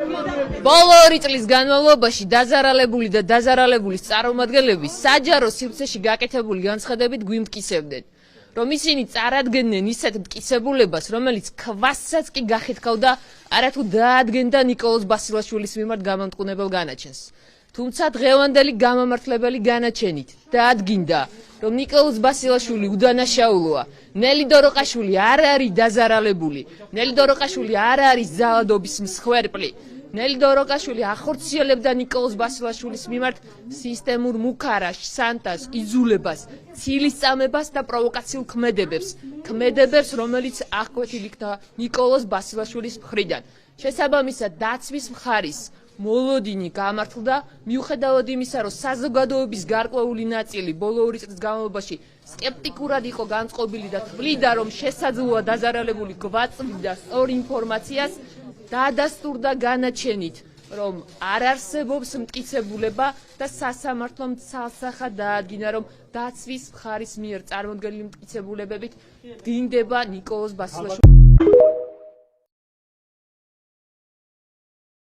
ბოლო 2 წლის განმავლობაში დაზარალებული და დაზარალებულის წარმომადგენლები საჯარო სივრცეში გაკეთებული განცხადებით გვიმტკიცებდნენ, რომ ისინი წარადგენდნენ ისეთ მტკიცებულებას, რომელიც ქვასაც კი გახეთქავდა არათუ დაადგენდა ნიკოლოზ ბასილაშვილის მიმართ გამამტყუნებელ განაჩენს. თუმცა დღევანდელი გამამართლებელი განაჩენით დაადგინდა, რომ ნიკოლოზ ბასილაშვილი უდანაშაულოა. ნელი დოროყაშვილი არ არის დაზარალებული. ნელი დოროყაშვილი არ არის ძალადობის მსხვერპლი. ნელი დოროყაშვილი ახორციელებდა ნიკოლოზ ბასილაშვილის მიმართ სისტემურ მუქარაშ, სანტას, იძულებას, ცილისწამებას და პროვოკაციულ ქმედებებს, რომელიც აღკვეთილ იქნა ნიკოლოზ ბასილაშვილის მხრიდან. შესაბამისად, დაცვის მხარის მოლოდინი გამართლდა, მიუხედავად იმისა, რომ საზოგადოების გარკვეული ნაწილი ბოლო 2 წლის განმავლობაში სკეპტიკურად იყო განწყობილი და თვლიდა, რომ შესაძლოა დაზარალებული გვაწვდიდა სწორ ინფორმაციას, დაადასტურდა განაჩენით, რომ არ არსებობს მტკიცებულება და სასამართლომ ცალსახად დაადგინა, რომ დაცვის მხარის მიერ წარმოდგენილი მტკიცებულებებით დგინდება ნიკოლოზ ბასილაშვილის